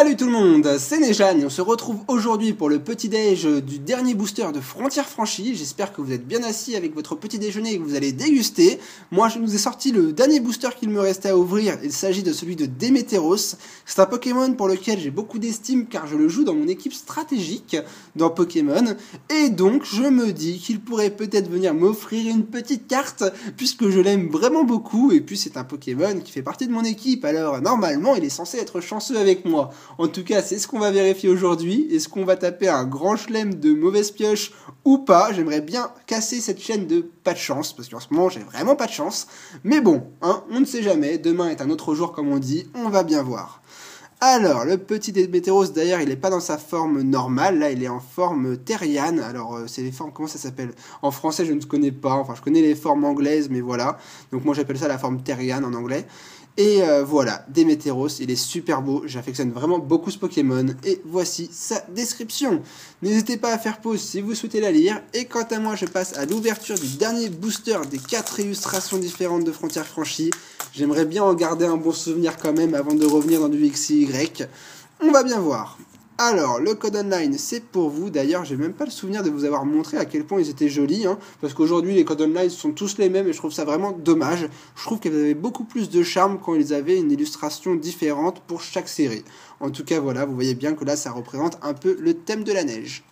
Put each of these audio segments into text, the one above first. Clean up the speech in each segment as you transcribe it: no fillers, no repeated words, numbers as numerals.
Salut tout le monde, c'est Nejan et on se retrouve aujourd'hui pour le petit déj du dernier booster de Frontières Franchies. J'espère que vous êtes bien assis avec votre petit déjeuner et que vous allez déguster. Moi je vous ai sorti le dernier booster qu'il me restait à ouvrir, il s'agit de celui de Démétéros. C'est un Pokémon pour lequel j'ai beaucoup d'estime car je le joue dans mon équipe stratégique dans Pokémon. Et donc je me dis qu'il pourrait peut-être venir m'offrir une petite carte puisque je l'aime vraiment beaucoup et puis c'est un Pokémon qui fait partie de mon équipe. Alors normalement il est censé être chanceux avec moi. En tout cas, c'est ce qu'on va vérifier aujourd'hui. Est-ce qu'on va taper un grand chelem de mauvaise pioche ou pas? J'aimerais bien casser cette chaîne de pas de chance, parce qu'en ce moment, j'ai vraiment pas de chance. Mais bon, hein, on ne sait jamais. Demain est un autre jour, comme on dit. On va bien voir. Alors, le petit Démétéros, d'ailleurs, il n'est pas dans sa forme normale. Là, il est en forme terriane. Alors, c'est les formes, comment ça s'appelle? En français, je ne connais pas. Enfin, je connais les formes anglaises, mais voilà. Donc, moi, j'appelle ça la forme terriane en anglais. Et voilà, Démétéros, il est super beau, j'affectionne vraiment beaucoup ce Pokémon, et voici sa description. N'hésitez pas à faire pause si vous souhaitez la lire, et quant à moi, je passe à l'ouverture du dernier booster des 4 illustrations différentes de Frontières Franchies. J'aimerais bien en garder un bon souvenir quand même avant de revenir dans du XY. On va bien voir. Alors, le code online, c'est pour vous. D'ailleurs, j'ai même pas le souvenir de vous avoir montré à quel point ils étaient jolis, hein, parce qu'aujourd'hui, les codes online sont tous les mêmes et je trouve ça vraiment dommage. Je trouve qu'ils avaient beaucoup plus de charme quand ils avaient une illustration différente pour chaque série. En tout cas, voilà, vous voyez bien que là, ça représente un peu le thème de la neige.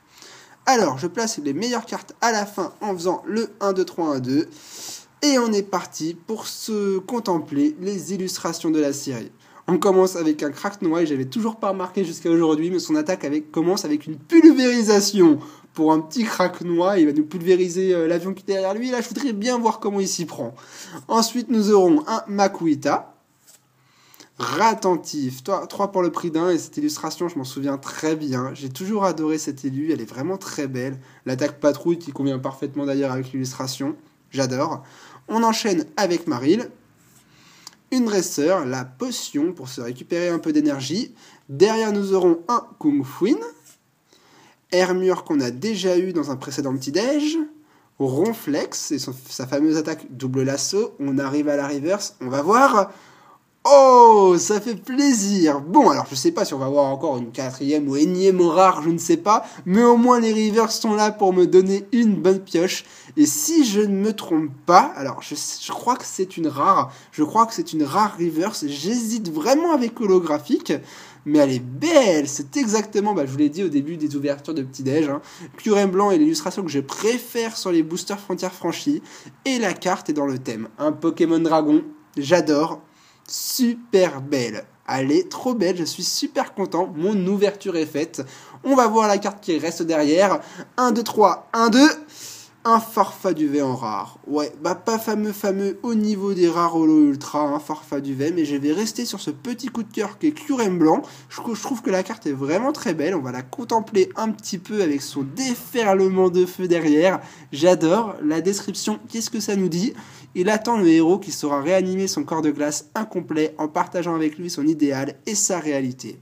Alors, je place les meilleures cartes à la fin en faisant le 1, 2, 3, 1, 2. Et on est parti pour se contempler les illustrations de la série. On commence avec un Cracknois, et j'avais toujours pas remarqué jusqu'à aujourd'hui, mais son attaque commence avec une pulvérisation. Pour un petit Cracknois, il va nous pulvériser l'avion qui est derrière lui. Là, je voudrais bien voir comment il s'y prend. Ensuite, nous aurons un Makuhita. Ratentif, 3 pour le prix d'un, et cette illustration, je m'en souviens très bien. J'ai toujours adoré cette élue, elle est vraiment très belle. L'attaque patrouille qui convient parfaitement d'ailleurs avec l'illustration, j'adore. On enchaîne avec Marill. Une dresseur, la potion pour se récupérer un peu d'énergie. Derrière, nous aurons un Kung Fuin. Hermure qu'on a déjà eu dans un précédent petit-déj. Ronflex et sa fameuse attaque double lasso. On arrive à la reverse, on va voir. Oh, ça fait plaisir. Bon, alors je sais pas si on va avoir encore une 4e ou énième rare, je ne sais pas, mais au moins les rivers sont là pour me donner une bonne pioche. Et si je ne me trompe pas, alors je crois que c'est une rare, reverse. J'hésite vraiment avec holographique, mais elle est belle. C'est exactement, je vous l'ai dit au début des ouvertures de petit-déj, hein. Curem blanc est l'illustration que je préfère sur les boosters Frontières Franchies, et la carte est dans le thème. Un Pokémon Dragon, j'adore. Super belle, elle est trop belle, je suis super content, mon ouverture est faite. On va voir la carte qui reste derrière. 1, 2, 3, 1, 2. Un Farfaduvet en rare. Ouais, pas fameux au niveau des rares holo ultra, un Farfaduvet, mais je vais rester sur ce petit coup de cœur qui est Curem blanc. Je trouve que la carte est vraiment très belle, on va la contempler un petit peu avec son déferlement de feu derrière. J'adore. La description, qu'est-ce que ça nous dit? Il attend le héros qui saura réanimer son corps de glace incomplet en partageant avec lui son idéal et sa réalité.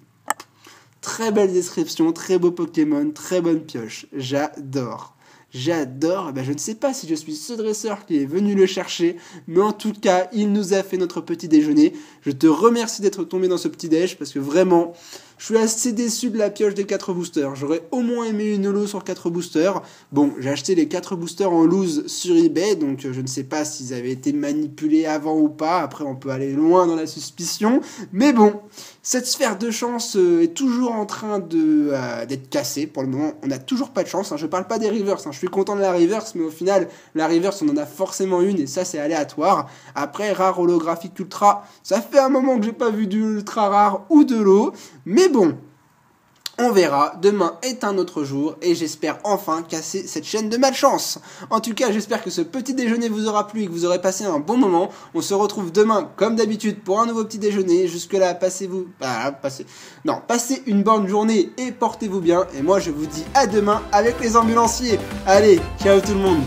Très belle description, très beau Pokémon, très bonne pioche. J'adore. J'adore, je ne sais pas si je suis ce dresseur qui est venu le chercher, mais en tout cas, il nous a fait notre petit déjeuner. Je te remercie d'être tombé dans ce petit déj, parce que vraiment, je suis assez déçu de la pioche des 4 boosters. J'aurais au moins aimé une holo sur 4 boosters. Bon, j'ai acheté les 4 boosters en loose sur eBay, donc je ne sais pas s'ils avaient été manipulés avant ou pas. Après, on peut aller loin dans la suspicion. Mais bon, cette sphère de chance est toujours en train d'être cassée. Pour le moment, on n'a toujours pas de chance. Je parle pas des reverse. Je suis content de la reverse, mais au final, la reverse, on en a forcément une, et ça, c'est aléatoire. Après, rare holographique ultra, ça fait un moment que j'ai pas vu du ultra rare ou de l'eau. Mais bon, on verra, demain est un autre jour et j'espère enfin casser cette chaîne de malchance. En tout cas, j'espère que ce petit déjeuner vous aura plu et que vous aurez passé un bon moment. On se retrouve demain, comme d'habitude, pour un nouveau petit déjeuner. Jusque-là, passez une bonne journée et portez-vous bien. Et moi, je vous dis à demain avec les ambulanciers. Allez, ciao tout le monde.